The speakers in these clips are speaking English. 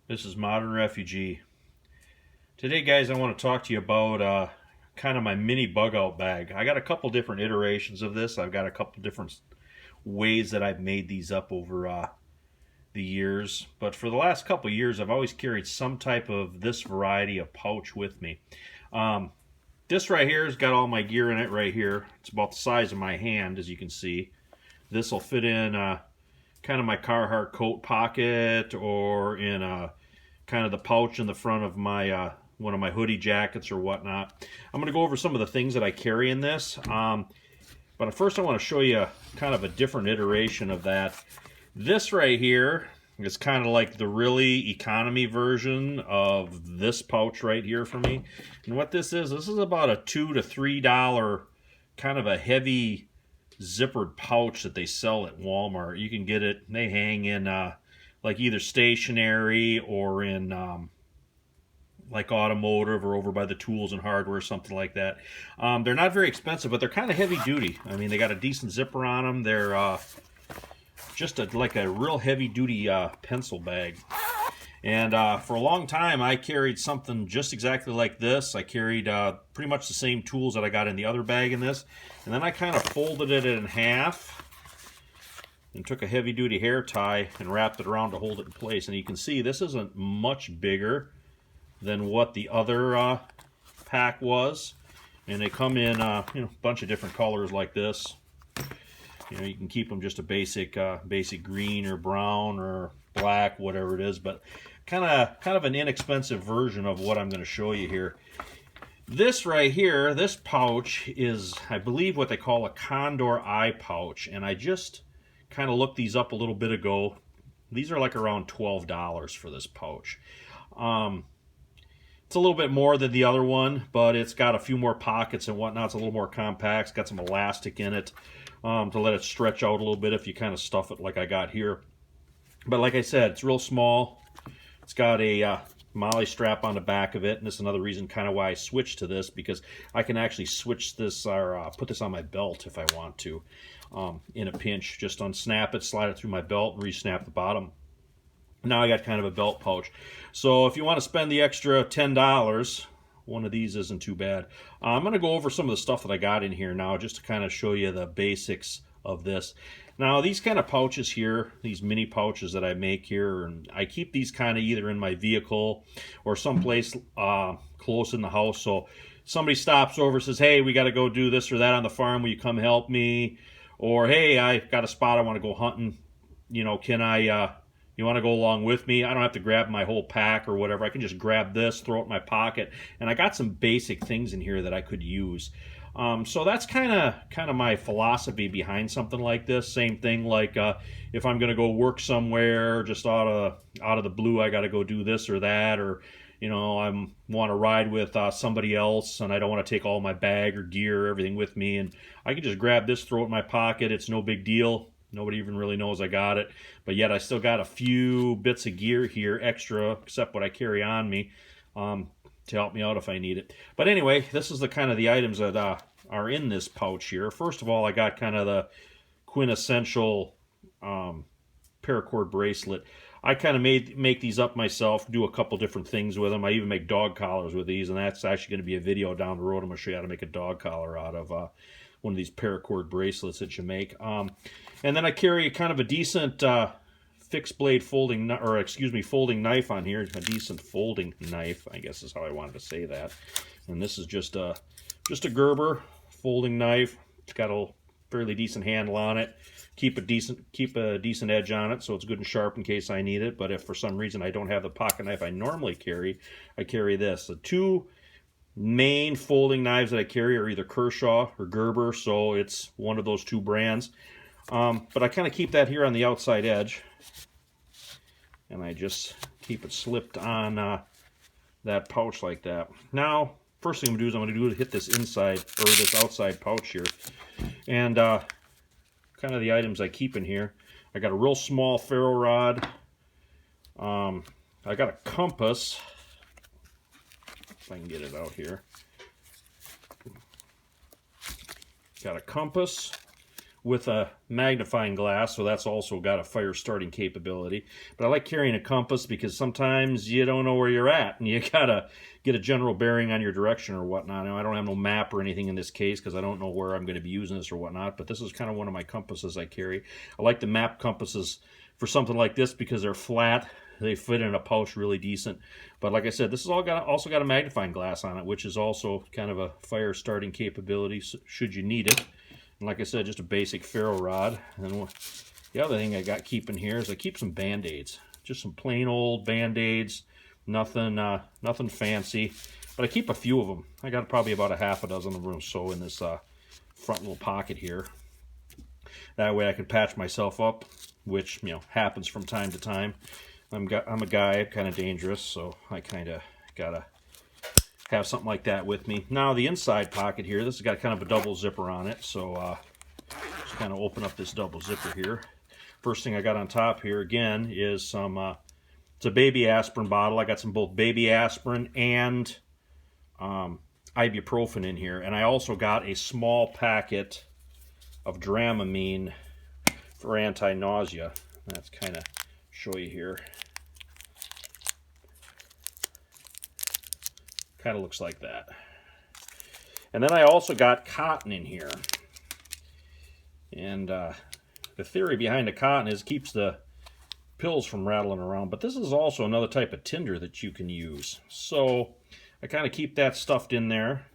This is Modern Refugee. Today, guys, I want to talk to you about kind of my mini bug out bag. I got a couple different iterations of this. I've got a couple different ways that I've made these up over the years. But for the last couple years, I've always carried some type of this variety of pouch with me. This right here has got all my gear in it right here. It's about the size of my hand, as you can see. This will fit in kind of my Carhartt coat pocket, or in kind of the pouch in the front of my one of my hoodie jackets or whatnot. I'm going to go over some of the things that I carry in this, but first I want to show you kind of a different iteration of that. This right here is kind of like the really economy version of this pouch right here for me. And what this is about a $2 to $3 kind of a heavy zippered pouch that they sell at Walmart. You can get it, they hang in like either stationery or in like automotive or over by the tools and hardware or something like that. They're not very expensive, but they're kind of heavy duty. I mean, they got a decent zipper on them. They're just like a real heavy duty pencil bag. And for a long time I carried something just exactly like this. I carried pretty much the same tools that I got in the other bag in this. And then I kind of folded it in half and took a heavy duty hair tie and wrapped it around to hold it in place. And you can see this isn't much bigger than what the other pack was. And they come in a bunch of different colors like this. You can keep them just a basic green or brown or black, whatever it is, but kind of an inexpensive version of what I'm going to show you here. This right here, this pouch is, I believe, what they call a Condor Eye Pouch, and I just kind of looked these up a little bit ago. These are like around $12 for this pouch. It's a little bit more than the other one, but it's got a few more pockets and whatnot. It's a little more compact. It's got some elastic in it to let it stretch out a little bit if you kind of stuff it like I got here. But like I said, it's real small. It's got a molly strap on the back of it, and this is another reason kind of why I switched to this, because I can actually switch this or put this on my belt if I want to in a pinch. Just unsnap it, slide it through my belt, and re-snap the bottom. Now I got kind of a belt pouch. So if you want to spend the extra $10, one of these isn't too bad. I'm going to go over some of the stuff that I got in here now, just to kind of show you the basics of this. Now these kind of pouches here, these mini pouches that I make here, and I keep these kind of either in my vehicle or someplace close in the house. So somebody stops over, says, hey, we got to go do this or that on the farm, will you come help me? Or hey, I got a spot, I want to go hunting, can I you want to go along with me? I don't have to grab my whole pack or whatever. I can just grab this, throw it in my pocket, and I got some basic things in here that I could use. So that's kind of my philosophy behind something like this. Same thing like if I'm going to go work somewhere, just out of the blue, I got to go do this or that, or I want to ride with somebody else, and I don't want to take all my bag or gear or everything with me, and I can just grab this, throw it in my pocket. It's no big deal. Nobody even really knows I got it, but yet I still got a few bits of gear here extra, except what I carry on me, to help me out if I need it. But anyway, this is the kind of the items that are in this pouch here. First of all, I got kind of the quintessential Paracord Bracelet. I kind of make these up myself, do a couple different things with them. I even make dog collars with these, and that's actually going to be a video down the road. I'm going to show you how to make a dog collar out of one of these paracord bracelets that you make. And then I carry kind of a decent fixed blade folding knife on here. A decent folding knife, I guess is how I wanted to say that. And this is just a Gerber folding knife. It's got a fairly decent handle on it. Keep a decent edge on it, so it's good and sharp in case I need it. But if for some reason I don't have the pocket knife I normally carry, I carry this. The two main folding knives that I carry are either Kershaw or Gerber, so it's one of those two brands. But I kind of keep that here on the outside edge, and I just keep it slipped on that pouch like that. Now, first thing I'm going to do is hit this outside pouch here, and kind of the items I keep in here. I got a real small ferro rod. I got a compass. If I can get it out here. Got a compass with a magnifying glass, so that's also got a fire starting capability. But I like carrying a compass because sometimes you don't know where you're at, and you gotta get a general bearing on your direction or whatnot. Now, I don't have no map or anything in this case because I don't know where I'm going to be using this or whatnot, but this is kind of one of my compasses I carry. I like the map compasses for something like this because they're flat. They fit in a pouch really decent. But like I said, this is also got a magnifying glass on it, which is also kind of a fire starting capability should you need it. And like I said, just a basic ferro rod. And the other thing I got keeping here is I keep some Band-Aids. Just some plain old Band-Aids. Nothing fancy. But I keep a few of them. I got probably about a half a dozen of them or so in this front little pocket here. That way I can patch myself up, which, you know, happens from time to time. I'm a guy, kind of dangerous, so I kind of gotta have something like that with me. Now the inside pocket here, this has got kind of a double zipper on it, so just kind of open up this double zipper here. First thing I got on top here again is some, it's a baby aspirin bottle. I got some both baby aspirin and ibuprofen in here, and I also got a small packet of Dramamine for anti-nausea. That's kind of show you here. Kind of looks like that. And then I also got cotton in here. And the theory behind the cotton is it keeps the pills from rattling around. But this is also another type of tinder that you can use. So I kind of keep that stuffed in there.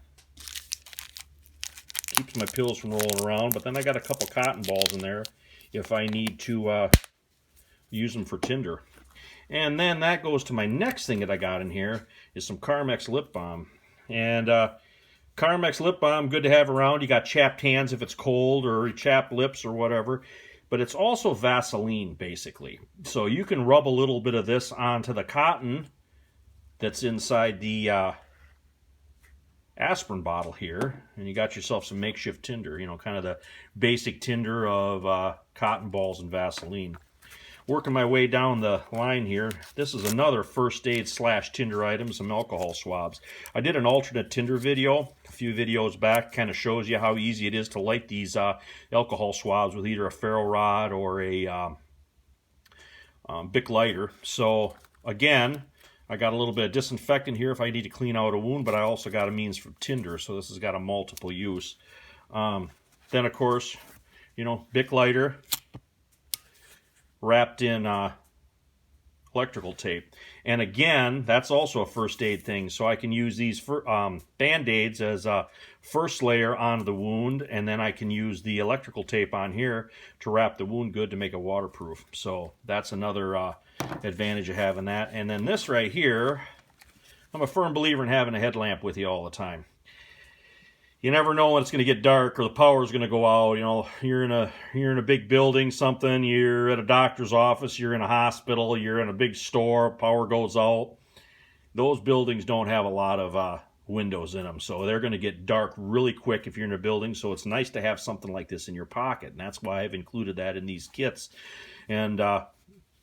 Keeps my pills from rolling around. But then I got a couple cotton balls in there if I need to use them for tinder. And then that goes to my next thing that I got in here is some Carmex Lip Balm. And Carmex Lip Balm, good to have around. You got chapped hands if it's cold or chapped lips or whatever. But it's also Vaseline, basically. So you can rub a little bit of this onto the cotton that's inside the aspirin bottle here. And you got yourself some makeshift tinder, you know, kind of the basic tinder of cotton balls and Vaseline. Working my way down the line here, this is another first aid / tinder item, some alcohol swabs. I did an alternate tinder video a few videos back, kind of shows you how easy it is to light these alcohol swabs with either a ferro rod or a Bic lighter. So again, I got a little bit of disinfectant here if I need to clean out a wound, but I also got a means for tinder, so this has got a multiple use. Then of course, you know, Bic lighter wrapped in electrical tape. And again, that's also a first aid thing. So I can use these Band-Aids as a first layer onto the wound, and then I can use the electrical tape on here to wrap the wound good to make it waterproof. So that's another advantage of having that. And then this right here, I'm a firm believer in having a headlamp with you all the time. You never know when it's going to get dark or the power is going to go out. You know, you're in a big building, something. You're at a doctor's office. You're in a hospital. You're in a big store. Power goes out. Those buildings don't have a lot of windows in them, so they're going to get dark really quick if you're in a building. So it's nice to have something like this in your pocket, and that's why I've included that in these kits. And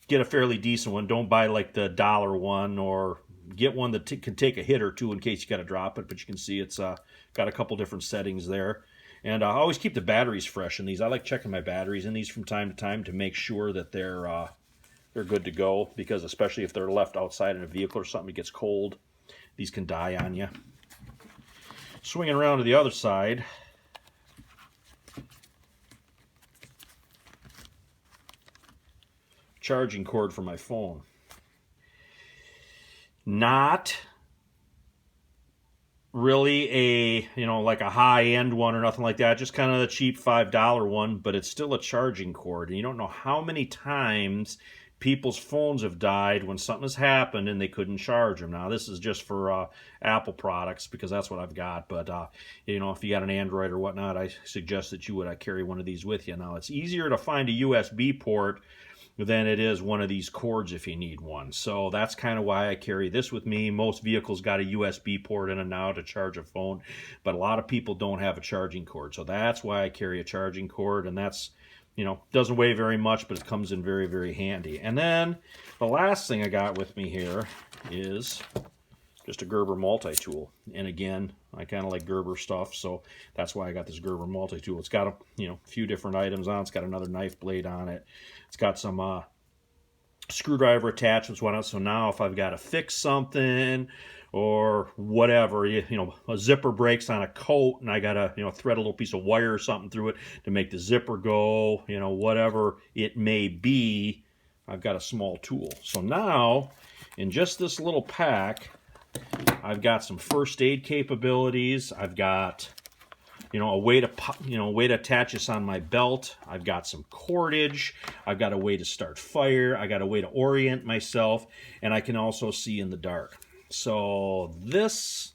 get a fairly decent one. Don't buy like the $1 one, or get one that can take a hit or two in case you got to drop it. But you can see it's got a couple different settings there. And I always keep the batteries fresh in these. I like checking my batteries in these from time to time to make sure that they're good to go, because especially if they're left outside in a vehicle or something, it gets cold, these can die on you. Swinging around to the other side, charging cord for my phone. Not really a, you know, like a high-end one or nothing like that, just kind of a cheap $5 one, but it's still a charging cord. And you don't know how many times people's phones have died when something has happened and they couldn't charge them. Now, this is just for Apple products because that's what I've got, but you know, if you got an Android or whatnot, I suggest that you would carry one of these with you. Now, it's easier to find a USB port than it is one of these cords if you need one. So that's kind of why I carry this with me. Most vehicles got a USB port in it now to charge a phone, but a lot of people don't have a charging cord. So that's why I carry a charging cord, and that's, you know, doesn't weigh very much, but it comes in very, very handy. And then the last thing I got with me here is just a Gerber multi-tool. And again, I kind of like Gerber stuff, so that's why I got this Gerber multi-tool. It's got a few different items on it. It's got another knife blade on it. It's got some screwdriver attachments, whatnot. So now if I've got to fix something or whatever, a zipper breaks on a coat and I got to thread a little piece of wire or something through it to make the zipper go, whatever it may be, I've got a small tool. So now in just this little pack, I've got some first aid capabilities. I've got a way to attach this on my belt. I've got some cordage. I've got a way to start fire. I got a way to orient myself, and I can also see in the dark. So this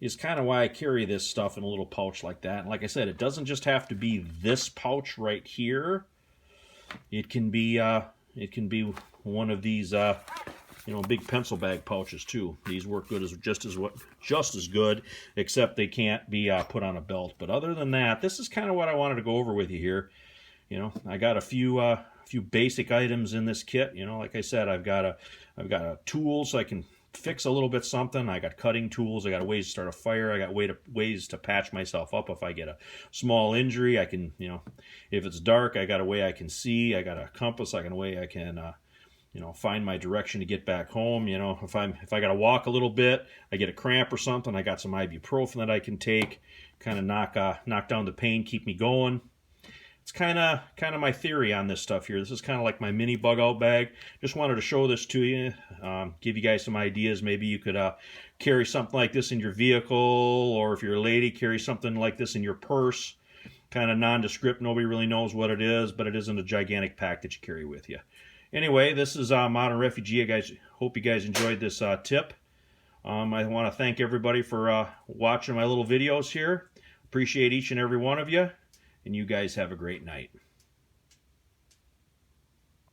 is kind of why I carry this stuff in a little pouch like that. And like I said, it doesn't just have to be this pouch right here. It can be one of these big pencil bag pouches too. These work good just as good, except they can't be put on a belt. But other than that, this is kind of what I wanted to go over with you here. I got a few basic items in this kit. Like I said, I've got a tool so I can fix a little bit something. I got cutting tools. I got ways to start a fire. I got ways to patch myself up if I get a small injury. I can, if it's dark, I got a way I can see. I got a compass. I got a way I can find my direction to get back home. If I got to walk a little bit, I get a cramp or something, I got some ibuprofen that I can take, kind of knock down the pain, keep me going. It's kind of my theory on this stuff here. This is kind of like my mini bug out bag. Just wanted to show this to you, give you guys some ideas. Maybe you could carry something like this in your vehicle, or if you're a lady, carry something like this in your purse. Kind of nondescript, nobody really knows what it is, but it isn't a gigantic pack that you carry with you. Anyway, this is Modern Refugee. Hope you guys enjoyed this tip. I want to thank everybody for watching my little videos here. Appreciate each and every one of you, and you guys have a great night.